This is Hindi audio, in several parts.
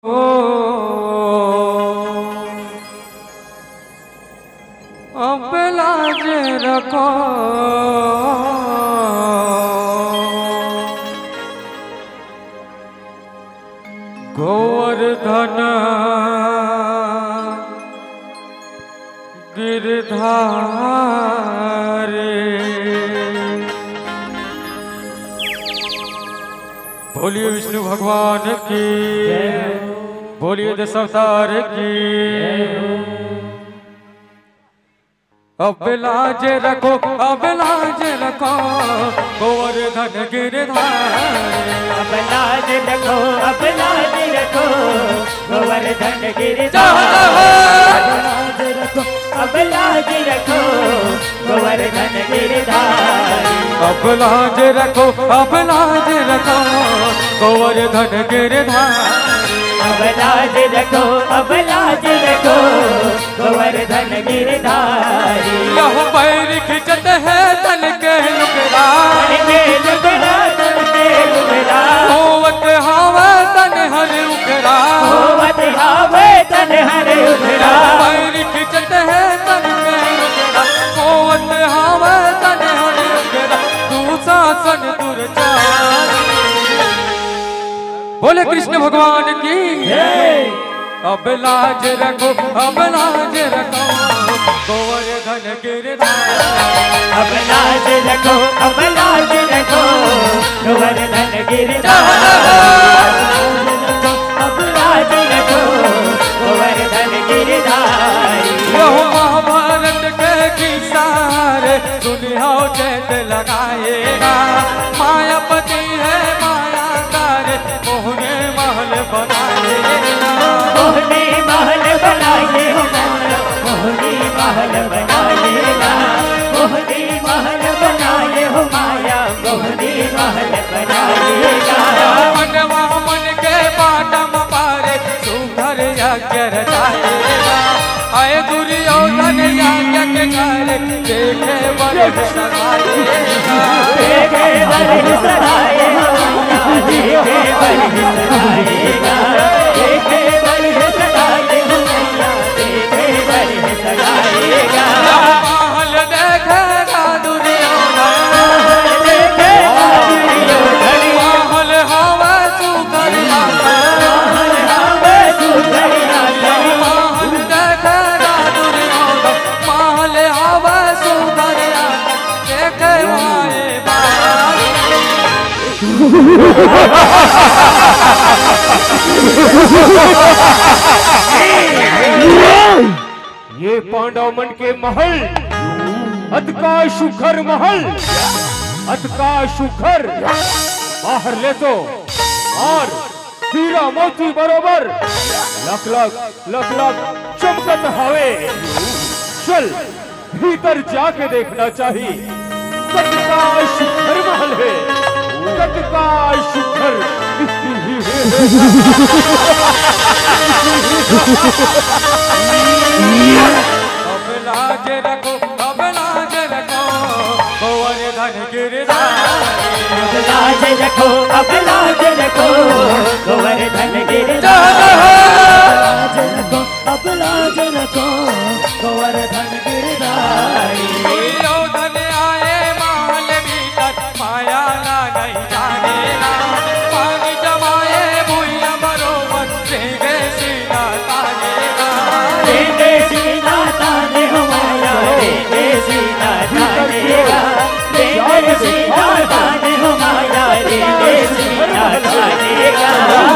ओ अब लाज रखो गोवर्धन गिरधारे। बोलिए विष्णु भगवान की, बोलिए दशावतार की। अब लाज रखो, अब लाज रखो गोवर्धन गिरधारे। अब लाज रखो, अब लाज रखो गोवर्धन गिरधारे। अब लाज रखो, गोवर्धन गिरधारे। अब लाज रखो, अब लाज रखो गोवर्धन गिरधारे। अब लाज रखो, अब लाज रखो गोवर्धन गिरधारी। यह पैर खिंचत है तन के लुकड़ा, तन के लुकड़ा होवत हावे तन हर उखड़ा, होवत हावे तन हर उखड़ा। पैर खिंचत है तन के लुकड़ा, होवत हावे तन हर उखड़ा। तू शासन दुर्चार। बोले कृष्ण भगवान की। अब लाज रखो, अब लाज रखो गोवर्धन गिरधारे। अब लाज रखो, अब लाज रखो गोवर्धन गिरधारी। अब लाज रखो गोवर्धन गिरधारी। यह महाभारत के किस्से सुनियो चैत लगाएगा। मायापति है मायाकार, मोहने महल बनाएगा। मोहनी महल बनाए हो माया, मोहनी महल बनाएगा। मोहनी महल बनाए हो माया, मोहनी महल बनाएगा। मनवा मन के बाटम पारे सुंदर यज्ञ रचाएगा। आए दुर्योधन यज्ञ के करे, देखे बड़े सराएगा। देखे बड़े सराए हो माया, देखे बड़े सराएगा। देखे बड़े सराए हो माया, देखे बड़े सराएगा। महल देखेगा दुर्योधन, देखेगा दुर्योधन। महल हवा सुंदर महल हवे सुंदर आसन। महल देखेगा दुर्योधन, महल हवा सुंदर देखे माए बार। ये पांडव मन के महल, अत का सुखर महल, अत का सुखर। बाहर ले तो और हीरा मोती बरोबर लख लख लख लख चमकत हवे। चल भीतर जाके देखना चाहिए। कत का सुखर महल है, कत का सुखर। अब लाज रखो, अब लाज रखो गोवर्धन गिरधारे। अब लाज रखो, अब लाज रखो गोवर्धन गिरधारी। लाज रखो, अब लाज रखो गोवर्धन गिरधारी। दुर्योधन आए महल भीतर, माया ना नहीं जानेगा। पानी जमाए भूया बरोबर, देंगे सीना तानेगा। देंगे सीना ताने हो माया, देंगे सीना तानेगा। देंगे सीना ताने हो माया, देंगे सीना तानेगा।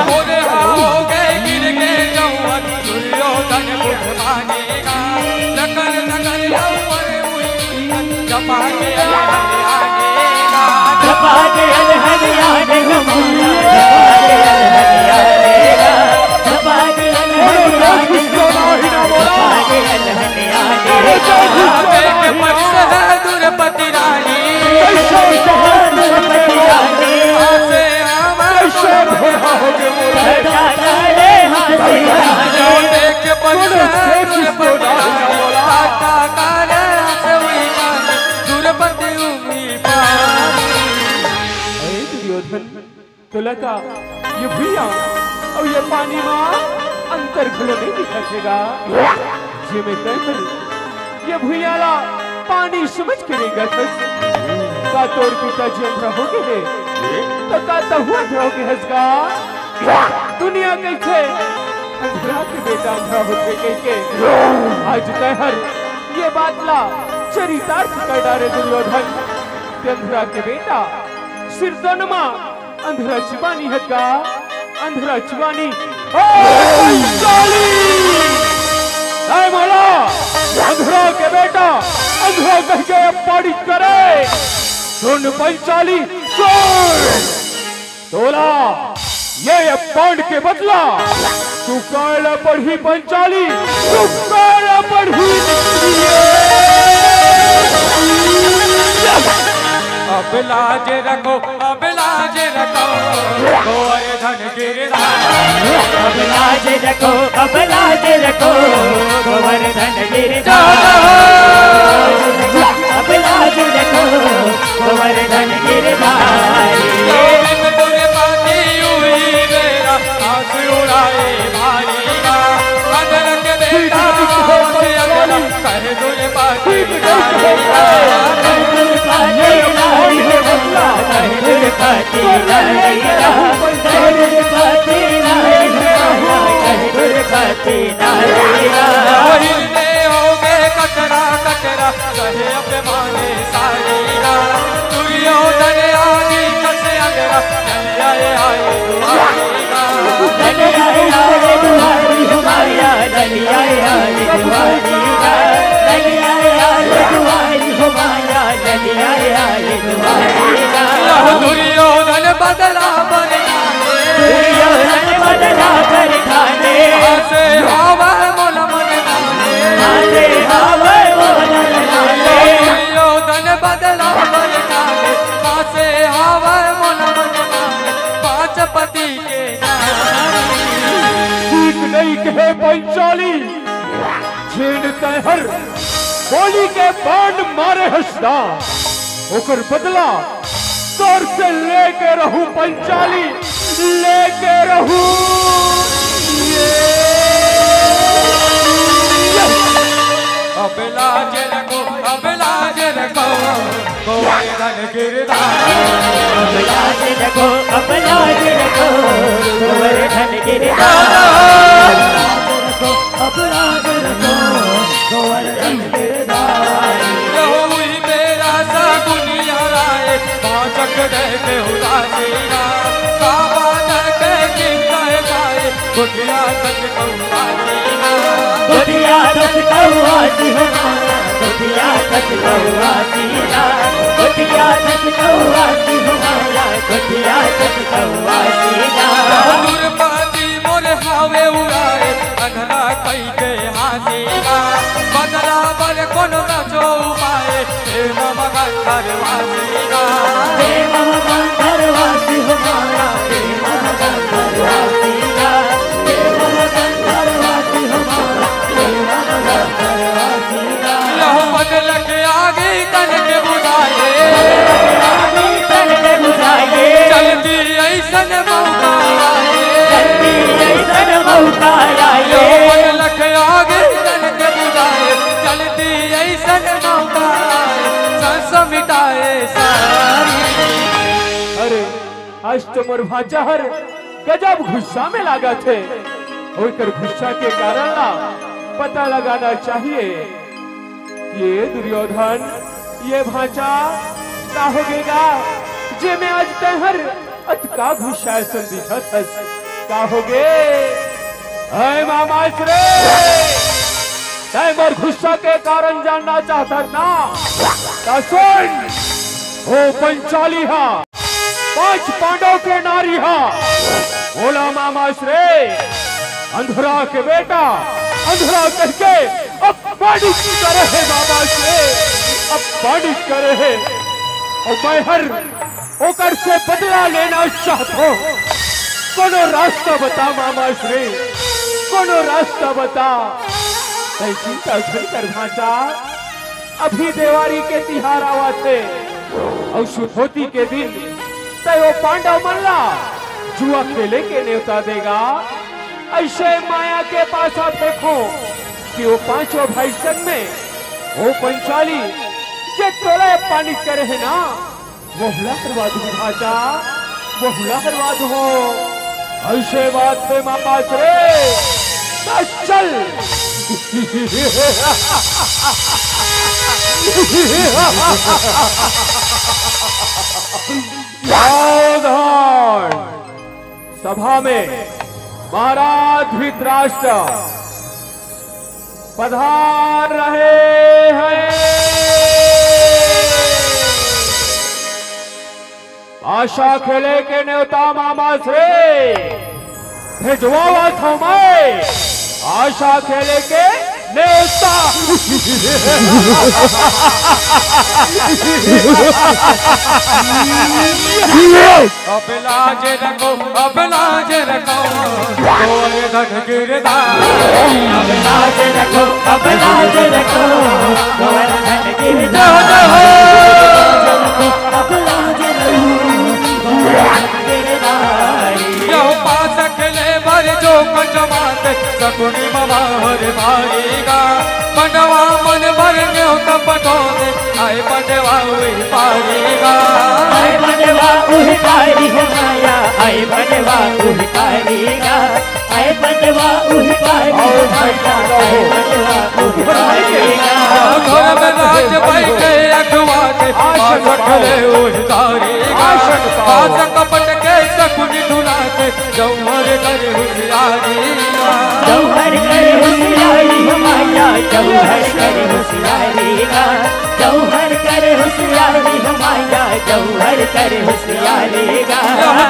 मोरे हो गए गिर गए जौवन, दुर्योधन बुझ मानेगा। सकल सकल यौवन हुई जपा के आनेगा। जपा के अलहरियाने हो माया, जपा के अलहरियाने हो माया, जपा के अलहरियाने हो माया। आवे के पक्ष है दुर्पति रानी, दुर्पति रानी आसे हमारे डाले हाथी रानी। के पक्ष है दुर्पति रानी, आका काले आसे हुई मान, दुर्पति उमी पानी। दुर्योधन तो लगा ये भैया और ये पानी मां अंतर खुलो नहीं दिखेगा जे में कहकर ये भुयाला पानी समझ के नहीं गए का तोर पिताजी अंधरा हो गए तो का तो हुआ रहोगे हंसगा दुनिया कैसे अंधरा के बेटा अंधरा होते कैसे आज कहर ये बात ला चरितार्थ कर डारे दुर्योधन के अंधरा के बेटा सिर जन्मा अंधरा चिबानी हगा अंधरा चिबानी मोला अंधरा के बेटा अंधरा कह के पाड़ी करे सुन पंचाली सुन तोला ये पांड के बदला तू काला पढ़ी पंचाली तू काला पढ़ी अब लाज रखो गोवर्धन गिरधारी अब लाज रखो गोवर्धन गिरधारी अब लाज रखो गोवर्धन गिरधारी कचरा कचरा कहे अभिमाने सारीरा दुर्योधन आदि कसे अगरा चले आए दुर्योधन बदला खाने से हवा मोल मन दुर्योधन बदला से हवा मोल मन पांच पति के ठीक नहीं कहे पंचाली छेड़ कहर बोली के बाण मारे हंसदा होकर बदला तौर से लेके रहूं पंचाली लेके रहूं अब लाज रखो गोवर्धन गिरधारी अब लाज रखो गोवर्धन गिरधारी अब लाज रखो गोवर्धन गिरधारी हुई मेरा सा दुनिया राय पांचक देते उदासीना बाबा के चिंता गाए दुनिया सच कौआसीना दुनिया सच कौआसी हमारा दुनिया सच कौआसीना दुनिया सच कौआसी हमारा दुनिया सच कौआसीना दुर्पति मोर हावे उड़ाए अंधरा कई के हासीना बदला बर कोन जो उपाय हे मगन दरवासीना हे मगन दरवासी हमारा हे मगन दरवासीना हे मगन दरवासी हमारा हे मगन दरवासीना यह बदल के आगे तन के बुझाए तन के बुझाए चलती ऐसन मौका चलती ऐसन मौका आए बदल के आगे तन के बुझाए चलती ऐसन मौका संस मिटाए सारी अरे आज तो मोर भाचा हर गजब गुस्सा में लागा थे होकर गुस्सा के कारण ना पता लगाना चाहिए ये दुर्योधन ये भाचा का होगेगा जे में आज तहर अतका गुस्सा संदिखा थस का होगे ऐ मामाश्रे तय मोर गुस्सा के कारण जानना चाहता ना ता सुन ओ पंचाली हा पांच पांडव के नारी हा बोला मामाश्रे अंधरा के बेटा अंधरा करके अब पानी करे है मामाश्रे अब पानी करे है और मैं हर होकर से बदला लेना चाहता हूँ कोनो रास्ता बता मामाश्रे कोनो रास्ता बता चिंता कर भाचा अभी देवारी के तिहार आवा थे और सुधोती के दिन तय वो पांडव मल्ला जुआ खेले के न्योता देगा। ऐसे माया के पास आप देखो कि वो पांचों भाई संग में वो पंचाली जे तोड़े पानी करे है ना, वो हुला करवा दो भाजा, वो हुला करवा दो। ऐसे बात पे माँ पास रे चल। सावधान, सभा में महाराज धृतराष्ट्र पधार रहे हैं। आशा खेले के न्योता मामा से भेजवा था मैं, आशा खेले के न्योता। अब लाज रखो, अब लाज रखो, गोवर्धन गिरधारी। अब लाज रखो, अब लाज रखो, गोवर्धन गिरधारी। अब लाज रखो, गोवर्धन गिरधारी। यो पास खेले भर जो पंचमात सकुनी ममा हर भारीगा। पंडवा मन भर न्योता पठोने आए पंडवा वही पारेगा। आए बनवा उह पारी हो माया, आए बनवा उह पारीगा। आए बनवा उह पारी हो माया, आए बनवा उह पारीगा। घर में राज बैठे अखवाते पास खेले वही तारेगा। पास कपट के सकुनी धुलाते जौहर करे होशियारी। जौहर करे होशियारी हो माया, जौहर करे होशियारी का। जौहर करे होशियारी हो माया, जौहर करे होशियारी का।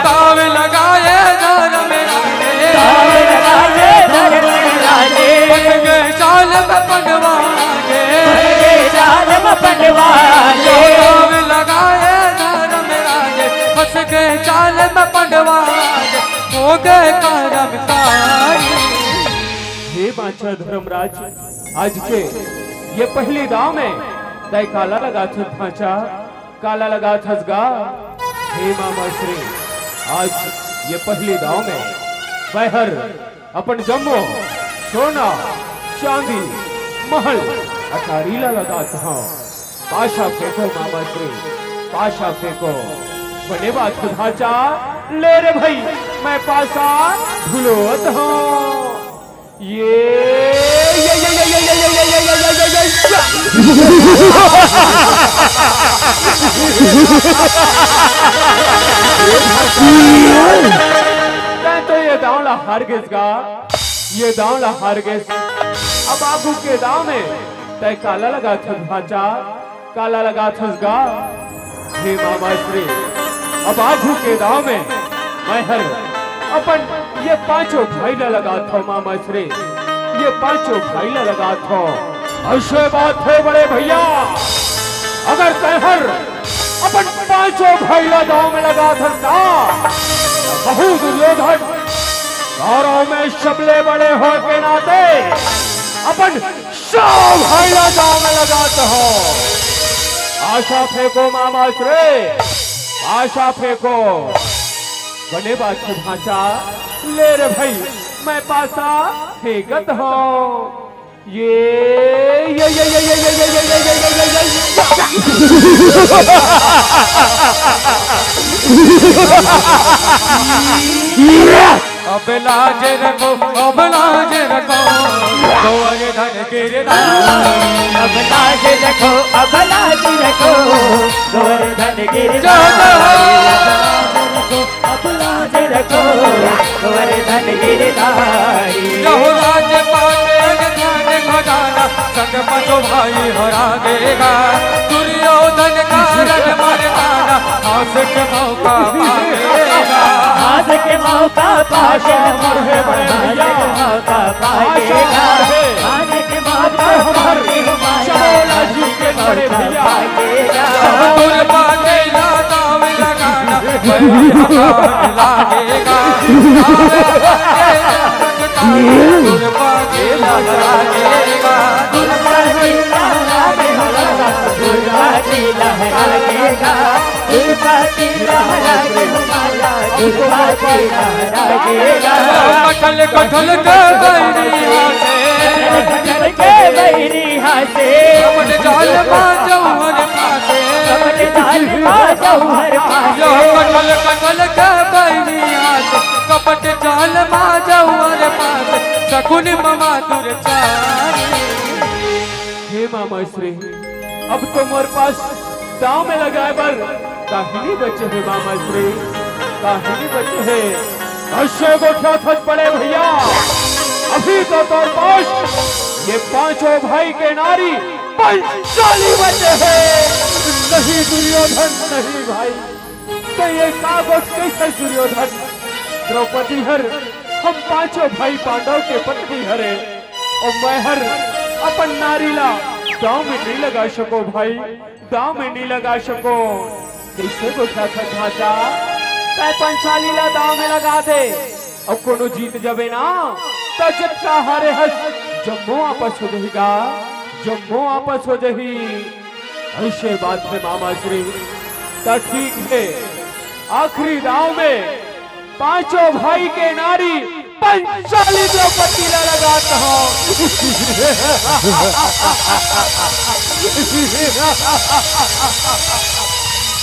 ताव लगाए घर में राजे, ताव लगाए घर में राजे। बन गए चाल में पंडवाजे, बन गए चाल में पंडवाजे। ताव लगाए घर में राजे, बस गए चाल में पंडवाजे, हो गए कर्मकारी। हे बादशाह धर्मराज, आज के ये पहली दाव में तय काला लगा था भाचा, काला लगा थसगा। हे मामा श्री, आज ये पहली दाव में बहर अपन जम्मो सोना चांदी महल अटारीला लगा था। पाशा फेंको मामा श्री, पाशा फेंको। बने बात भाचा, ले रे भाई मैं पासा धुलोत हूँ। तो ये दावला हार गा, ये दावला हार गए। अब आगू के दाव में तय काला लगा थस भाचा, काला लगा थसगा। हे मामा श्री, अब आगू के दाव में मैं हर अपन ये पांचों भाईला लगा था मामा श्री, ये पांचों भाईला लगा था। ऐसे बात है बड़े भैया, अगर कहर अपन पांचों भाईला दाव में लगा था बहु दुर्योधन गौरव में शबले बड़े हो के नाते अपन सब भाईला दाव में लगाता हो। आशा फेंको मामा श्री, आशा फेंको। बने बात भाचा, ले रे भाई मैं पासा फेंकत हूँ। ये अब लाज रखो, अब लाज रखो, गोवर्धन गिरधारी। अब लाज रखो, अब लाज रखो, गोवर्धन गिरधारी। अब लाज रखो, गोवर्धन गिरधारी। यहो राज पाटे धन खजाना संग पांचों भाई हरा देगा। दुर्योधन का रण मरवाना हाथ के मौका पाएगा। हाथ के मौका पाएगा, मौका पाएगा। हाथ के मौका पाएगा, जी के बड़े पाएगा। दूर पाटे दाव लगाना लागेगा। दूर पाटे लगाएगा। लहराएगा, लहराएगा। दुर्गा जी लहराएगा। कटल कटल के बैरी हाथे कटल के बैरी हाथे कपट जाल जौहर पासे कपट जाल जौहर पासे कटल कटल के बैरी हाथे कपट जाल जौहर पासे शकुन ममा दुर्चारी। हे मामा श्री अब तो मोर पास दाव में लगाए बर काहिनी बचे है मामा श्री काहिनी बचे है। अश्य गोठा थक पड़े भैया अभी तो तोर पास ये पांचों भाई के नारी पंचाली बचे हैं। नहीं दुर्योधन नहीं भाई तो ये कागज कैसे दुर्योधन द्रौपदी हर हम पांचों भाई पांडव के पत्नी हरे और मैं हर अपन नारीला दाव में नहीं लगा सको भाई दाव में नहीं लगा सको। कैसे गोठा था ढांचा तय पंचालीला दाव में लगा दे अब कोनो जीत जबे ना तो जितना हारे हस जम्मो आपस हो जाएगा जम्मो आपस हो जाही। ऐसे बात है मामा श्री तो ठीक है आखिरी दाव में पांचों भाई के नारी पंचाली द्रौपदी ला लगाता हूं।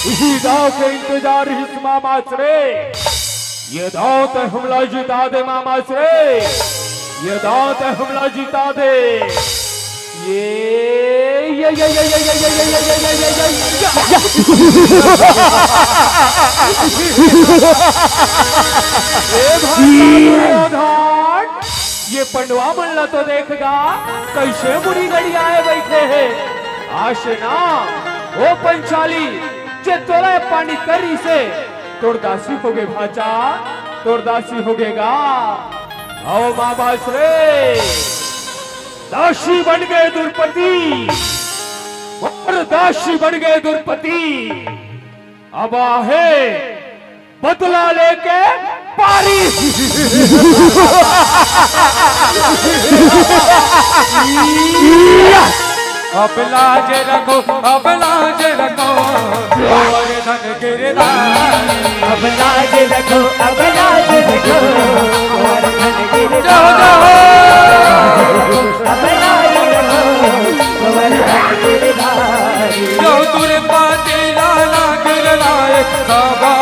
इसी दाव के इंतजार हिस मामा श्रे ये दाव तो हमला जिता दे मामा श्रे ये दाव तो हमला जिता दे। ये ये पंडवा मल्ला तो देखेगा कैसे बुरी घड़ी आए बैठे हैं आशना ओ पंचाली जे तोरा पानी करी से तोर दासी हो गए भाचा तोर दासी हो गएगा। आओ बाबा श्रे दासी बन गए द्रौपदी और दासी बन गए द्रौपदी अब आहे बदला लेके पारी। अब लाज रखो गोवर्धन गिरधारी। अब लाज रखो गोवर्धन गिरधारी। जाओ जाओ अब लाज रखो गोवर्धन गिरधारी। जो तुरे पाती लाला गिरलाए साबा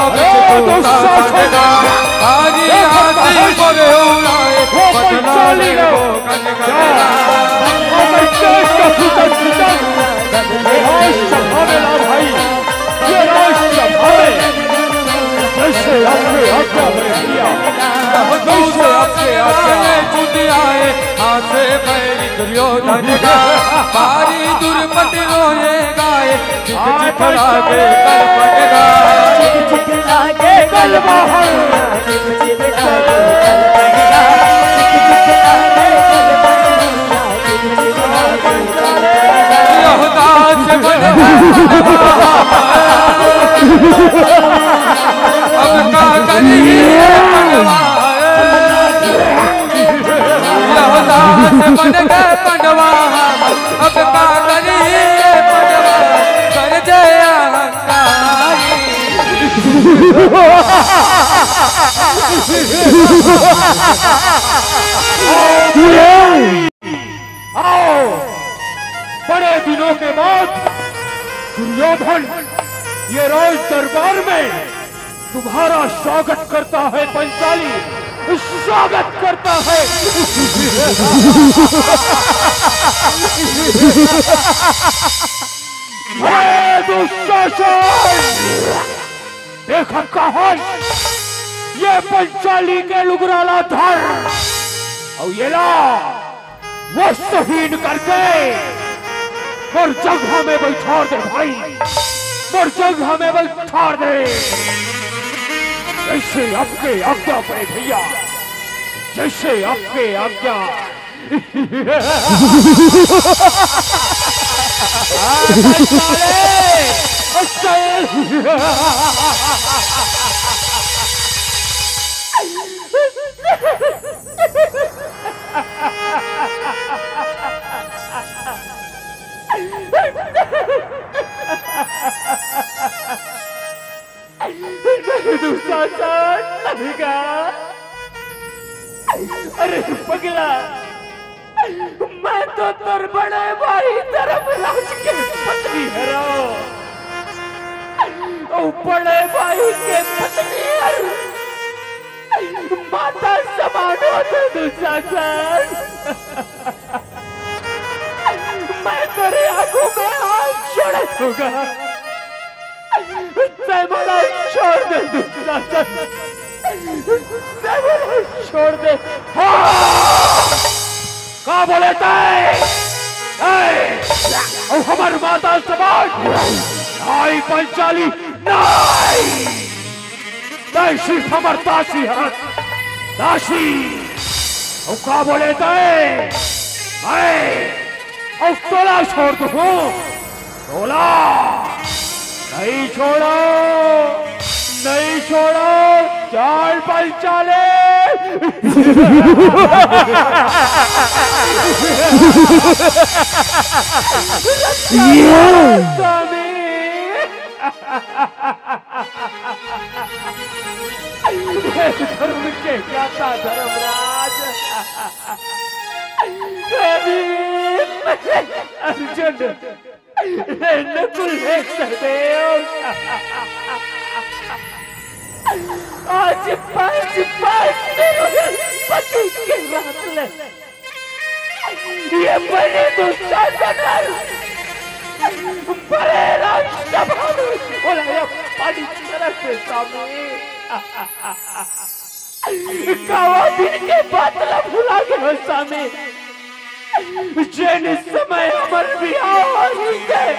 आजी हाथी बोले उड़ाए बदला ले वो कनकरा। भाई ये राष्ट्र भाई जैसे आपने आज्ञा किया जैसे आपने आज्ञा आए हाथ से बैरी दुर्योधन का बारी दुर्पति रोए गाए चिखला के कलपटेगा चिखला के कलबहर यहूदास बन अब का करिए पंडवा यहूदास बन गए पंडवा अब का करिए पंडवा कर जय अहंकारी। आओ बड़े दिनों के बाद दुर्योधन ये राज दरबार में तुम्हारा स्वागत करता है पंचाली स्वागत करता है। दुशासन देखा कहा ये पंचाली के लुगराला धर और ये ला वस्त्रहीन करके और जगह में बैठा दे भाई और जगह में बैठा दे जैसे आपके आज्ञा पे भैया जैसे आपके आज्ञा। दुशासन जाएगा। अरे पगला, मैं तो तेरे बड़े भाई धर्मराज के पत्नी हरो, बड़े भाई के पत्नी हर माता समान होते दुशासन। मैं तेरे आंखों में हाथ छोड़ दूंगा, मला छोड़ दे दुशासन, मला छोड़ दे। का बोले हमार माता समाज नाई पंचाली नाई नहीं सिर्फ हमार दासी है दासी। और का बोले और तोला छोड़ दो तोला नहीं छोड़ो नहीं छोड़ो चाल पंचाले। धर्म के क्या था धर्मराज, अर्जुन नकुल सहदेव आज 5 पति के रात ये बड़े दुशासन बड़े राजसभा में बोला पानी तरफ से सामने कावा दिन के बादल भुला गए सामने जिन समय अमर बिहार गए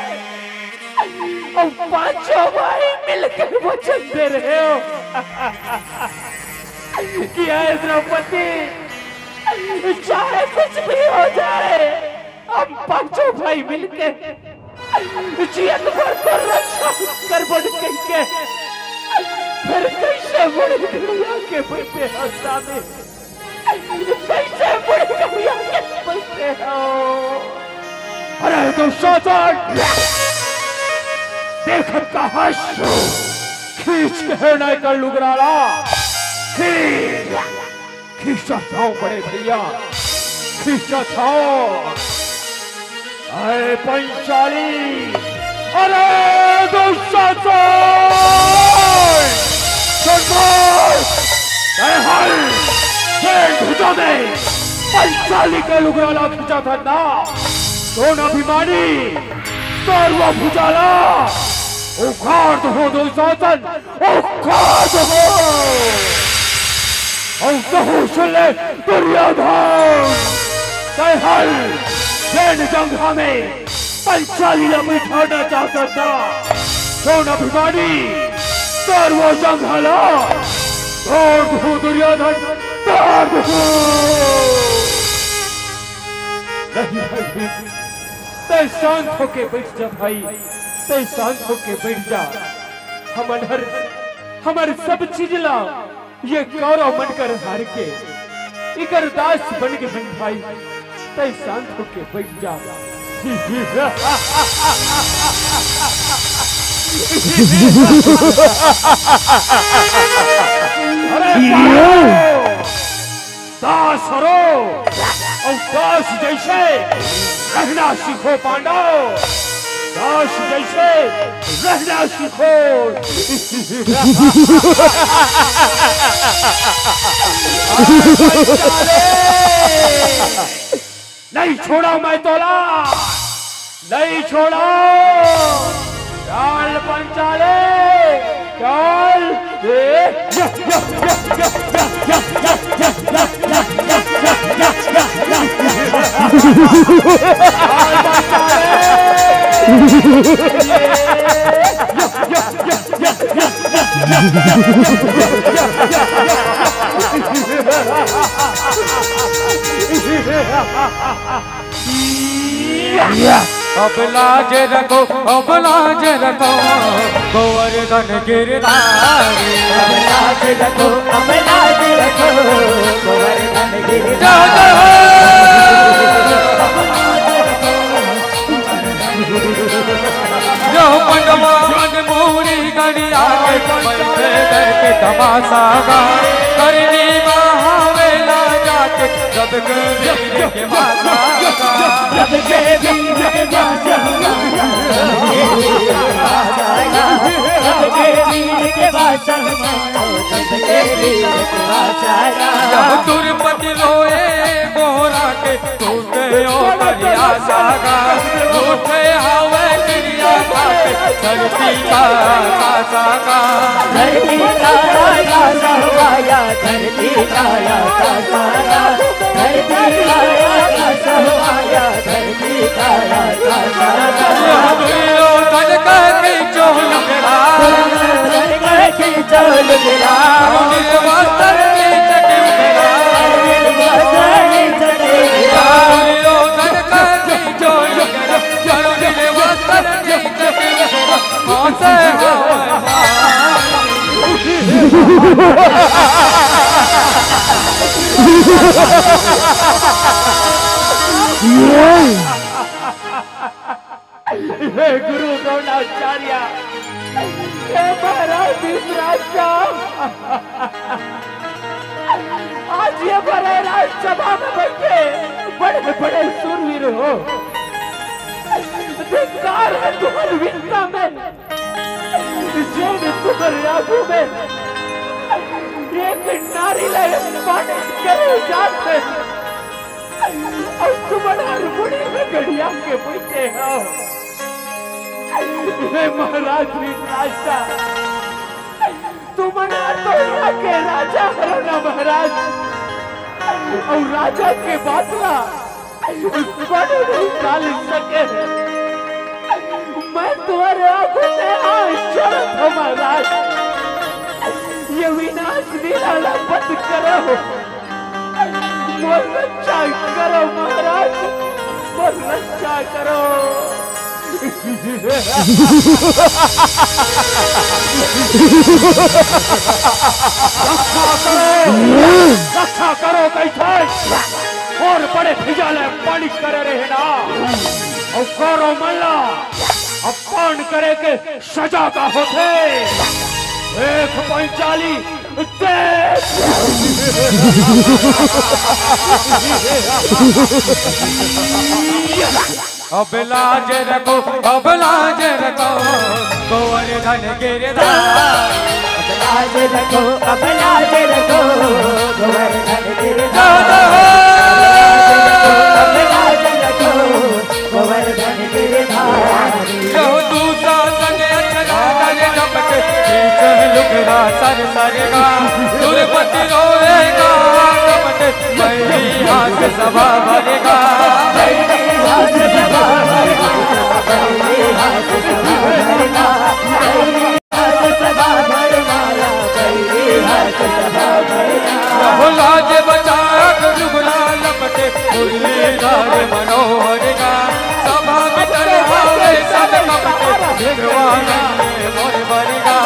और 5 भाई मिलकर वचन दे रहे हो कि है द्रौपदी चाहे कुछ भी हो जाए हम 5 भाई मिलकर जियत भर को रक्षा कर बढ़ के फिर कैसे बड़ी दुनिया के बैठे हो सामने, कैसे बड़ी दुनिया के बैठे हो। अरे दुशासन देखत का हश खींच के नहीं कर लुगराला खींचा था बड़े भैया खींचा था। अरे पंचाली अरे दुशासन भुजा में पंचाली का लुगराला खींचा था ना कौन अभिमानी सर्व भुजाला उखाड़ दो दुशासन उखाड़ दो और कहो सुन दुर्योधन हल जैन जंघा में पंचाली न बिठाना चाहता था कौन अभिमानी सर्व जंघाला तोड़ दो दुर्योधन तोड़ दो। नहीं शांत होके बैठ जा भाई तय शांत होके बैठ जा। हमार सब चीज ला ये गौरव बनकर हार के इकर दास बन के बन भाई तय शांत होके बैठ जा। अरे दास हरो और दास जैसे रहना सीखो पांडव दास जैसे रहना सीखो। नहीं छोड़ा मैं तोला नहीं छोड़ा चाल पंचाले चाल अब लाज रखो गोवर्धन गिरधारी। अब लाज रखो गोवर्धन गिरधारी। जो पंडवा मन मूरी गड़िया के तमाशा गा सबके वीर के माता सबके वीर के बादशाह हमारा सबके वीर के बादशाह हमारा सबके वीर के बादशाह दुर्पति रोए गोरा के टूटे ओ दरिया सागा टूटे हवे क्रिया पाके धरती का सागा धरती का राजा हमारा धरती का सागा धरती का राजा हमारा धरती का सागा दुर्योधन का खींचो लुगड़ा खींचो लुगड़ा निर्वासन दुर्योधन का खींचो लुगड़ा चलो निर्वासन कौन से हे गुरु द्रोणाचार्य, हे महाराज धृतराष्ट्र, आज ये बड़े राजसभा में बैठे बड़े बड़े सूरवीर हो, धिक्कार है तुम्हारी वीरता में, जैन तुम्हारे आगू में एक नारी लय पानी करे जाते और तुम्हारा रुड़ी में गड़िया के बैठे हो। हे महाराज धृतराष्ट्र, तुम्हारा तो यहाँ के राजा हो ना महाराज, और राजा के बातला बड़े नहीं डाल सके। मैं तुम्हारे आंखों में आज चढ़त हूँ महाराज, ये विनाश निराला बंद करो, मोर रक्षा करो महाराज, मोर रक्षा करो। रक्षा करो कैसे और बड़े फिजाले पानी करे रहे ना, और करो मल्ला अपमान करे के सजा का होते 145 अब लाज रखो, अब लाज रखो गोवर्धन गिरधार, अब लाज रखो, अब लाज रखो गोवर्धन गिरधार, अब लाज रखो गोवर्धन गिरधार। जो दूसरा संग अचरा करे लपटे खींचे लुगड़ा सर सरेगा, दुर्पति रोएगा लपटे मेरी हाथ सभा भरेगा, मेरी हाथ सभा भरेगा, मेरी हाथ सभा भरेगा, मेरी हाथ सभा भरेगा, मेरी हाथ सभा भरेगा। लाज बचा लुगड़ा लपटे मुरलीधर मनोहरेगा, सभा में चढ़ावे सब कपटे भिड़वा नहीं मोर भरेगा,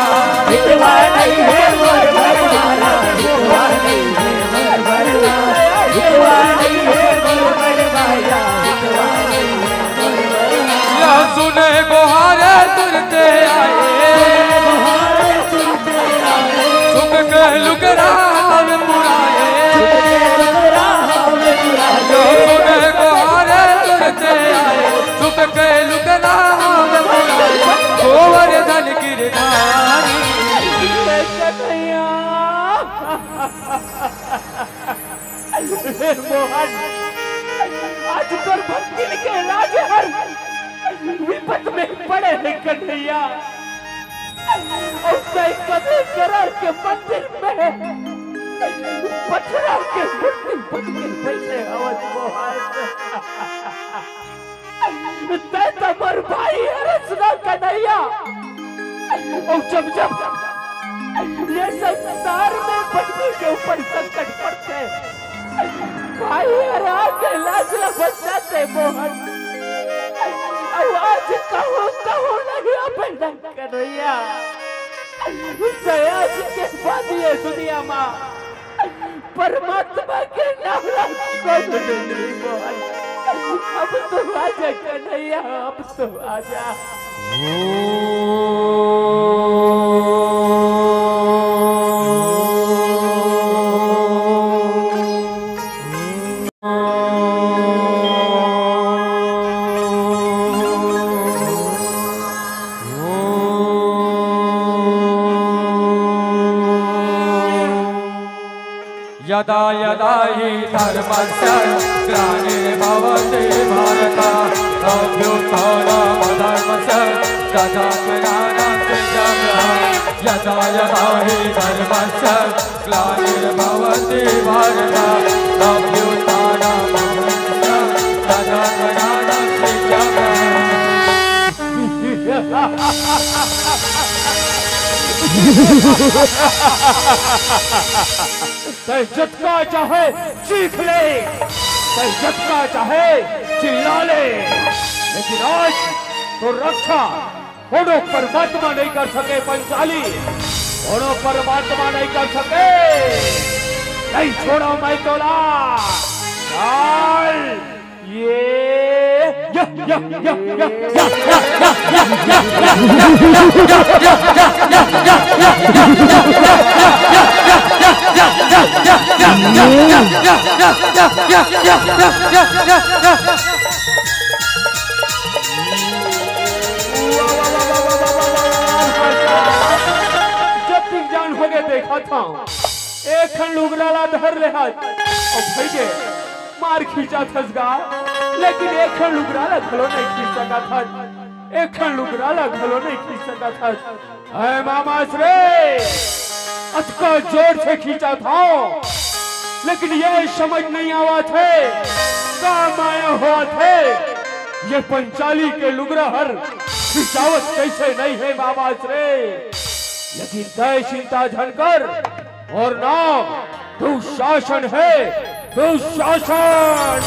भिड़वा नहीं है मोर भरवाला, भिड़वा नहीं है मोर भरवाला, भिड़वा नहीं है मोर भरवाला, भिड़वा नहीं है मोर भरवाला। या सुने गुहारे तुरते आए, झुक के लुगड़ा में पुराए, सुने गुहारे तुरते आए, झुक के लुगड़ा में पुराए, गोवर्धन गिरधारी। मोहन, आज पर भक्ति के राजे हर विपत में पड़े हैं कन्हैया, और कदे करार के मंदिर में पथरा के मूर्ति बन के बैठे अवध मोहन। तय तो मर भाई हरसना कन्हैया, और जब जब ये संसार में बच्चे के ऊपर संकट पड़ते भाई हरा के लाजला बचाते मोहन, अब आज कहो नहीं अपना कन्हैया, आज के बाद ये दुनिया में परमात्मा के नाम कोई नहीं मोहन, अब तो आजा कन्हैया, अब तो आजा। यदा यदा हि धर्मस्य ग्लानिर्भवति भारत अभ्युत्थानमधर्मस्य तदात्मनानास्य यदा यदा हि धर्मस्य ग्लानिर्भवति भारत अभ्युत्थानमधर्मस्य तदात्मनानास्य झटका चाहे चीख ले, झटका चाहे चिल्ला ले, लेकिन आज तो रक्षा कोनो परमात्मा नहीं कर सके। पंचाली कोनो परमात्मा नहीं कर सके। नहीं छोड़ा मैं तोला। चल ये जान हो गए देखा था एक खंड लुगराला धर ले हाथ और भाई मार खींचा थसगा, लेकिन एक खंड लुगराला घलो नहीं खींच सका था। एक खंड लुगराला घलो नहीं खींच सका था। अरे मामा श्रे अटका जोर से खींचा था, लेकिन ये समझ नहीं आवा थे काम आया हुआ थे ये पंचाली के लुगराहर खिंचावत कैसे नहीं है मामा श्रे। लेकिन तय चिंता झनकर और नाम दुशासन है, दुशासन।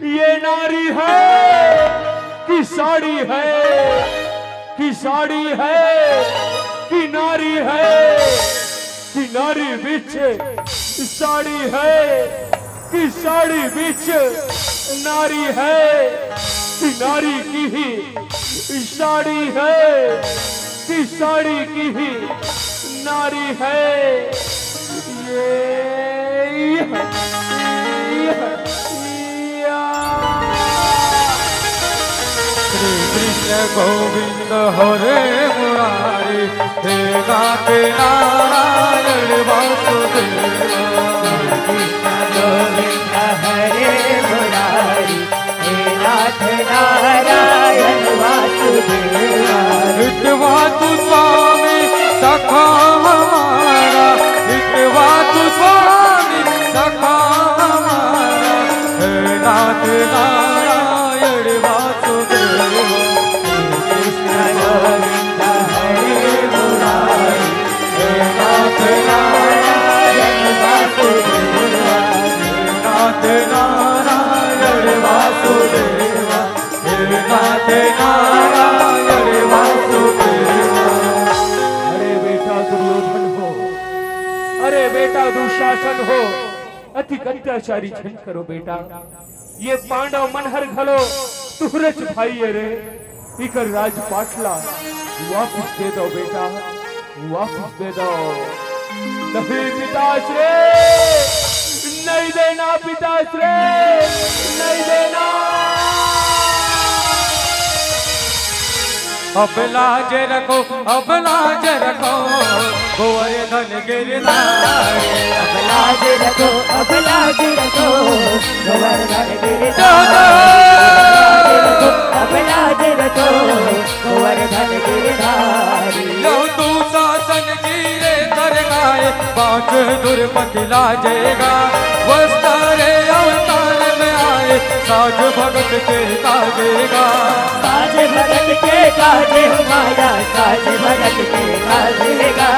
ये नारी है कि साड़ी है, कि साड़ी है कि नारी है, कि नारी बिच साड़ी है, कि साड़ी बिच नारी है, कि नारी की ही साड़ी है, कि साड़ी की ही नारी है। श्री कृष्ण गोविंद हरे मुरारी हे नाथ नारायण वासुदेव। कृष्ण गोविंद हरे मुरारी हे नाथ नारायण वासुदेवा। हितवातु स्वामी सखा हमारा, हितवातु स्वामी सखा हमारा हे नाथ नारायण वासुदेव। कृष्ण गोविंद हरे मुरारी हे नाथ नारायण वासुदेवा, हे नाथ नारायण वासुदेवा, हे नाथ नारायण वासुदेवा। अरे बेटा दुर्योधन हो, अरे बेटा दुशासन हो, अधिक अत्याचारी झन करो बेटा। ये पांडव मनहर घलो तुहरच भाई रे, इकर राज पाटला वापस दे दो बेटा, वापस दे दो। नहीं पिताश्रे, नहीं देना पिताश्रे, नहीं देना। अब लाज रखो, अब लाज रखो गोवर्धन गिरधारी। अब लाज रखो, अब लाज रखो गोवर्धन गिरधारी। अब लाज रखो गोवर्धन गिरधारी। लो तू शासन गिरे कर गाए, पांच दुर्पति लाजेगा। वस्तारे अवतार में आए, साज भगत के काजेगा। साज भगत के काजे माया, साज भगत के काजेगा।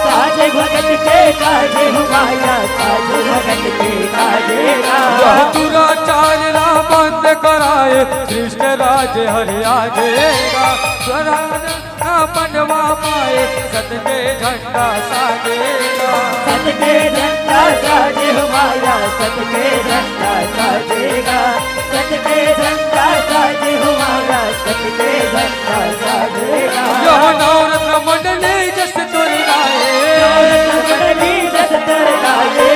साज भगत के काजे माया, साज भगत के काजेगा। वह दुराचारना बंद कराए, कृष्ण राज हरि आजेगा। स्वराज पनवा पाए सत के झंडा साजेगा। सत के झंडा साजे हमारा, सत के झंडा साजेगा। सत के झंडा साजे हमारा, सत के झंडा साजेगा। यह नवरत्न मंडली जस तुर गाए, मंडली जस तुर गाए।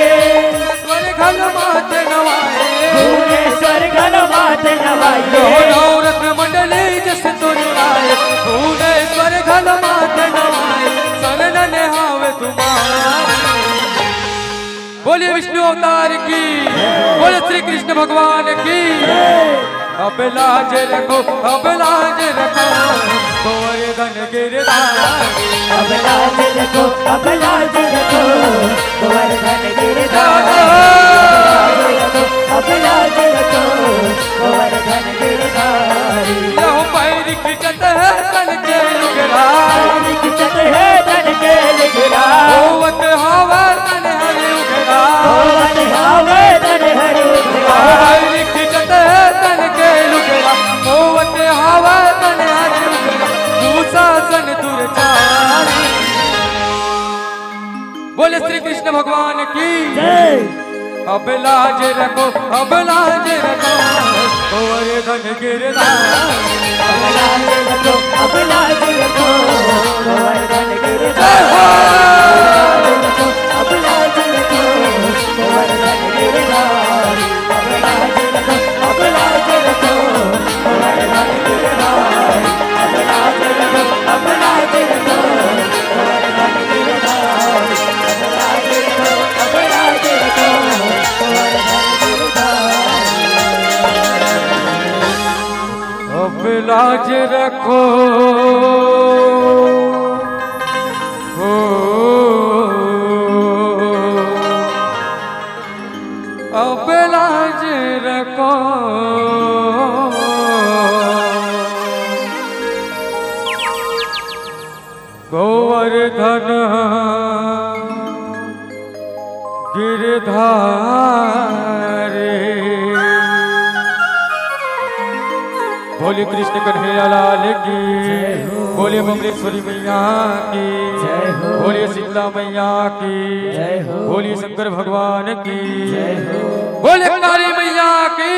स्वर घन माते नवाए, भुवनेश्वर घन माते नवाए। यह नवरत्न मंडली जस तुर गाए, भुवनेश्वर घन माते नवाए। शरण नेहावे तुम्हारे। बोलिए विष्णु अवतार की, बोले श्री कृष्ण भगवान की। अब लाज रखो, अब लाज रखो, गोवर्धन गिरधारी। अब लाज रखो, अब लाज रखो, गोवर्धन गिरधारी। अब लाज रखो, गोवर्धन गिरधारी। यह पैर खिंचत है तन के लुगड़ा, खिंचत है तन के लुगड़ा। होवत हवा तन हरि उगड़ा, होवत हवा तन हरि उगड़ा। पैर खिंचत है तन के लुगड़ा, होवत हवा तन हरि उगड़ा। दुशासन दुर्चारी। बोले श्री कृष्ण भगवान की। अब लाज रखो, अब लाज रखो, गोवर्धन गिरधारी। अब लाज रखो, अब लाज रखो, गोवर्धन गिरधारी। अब लाज रखो, गोवर्धन गिरधारी। अब लाज रखो, अब लाज रखो, गोवर्धन गिरधारी। अब लाज रखो, अब लाज रखो, गोवर्धन गिरधारी। अब लाज रखो, अब लाज रखो, गोवर्धन गिरधारी। अब लाज रखो, हो अब लाज रखो, गोवर्धन गिरधारी। बोले कृष्ण कन्हैया लाल की, बोले बमलेश्वरी मैया की, बोले शीतला मैया की, बोले शंकर भगवान की, बोले काली मैया की।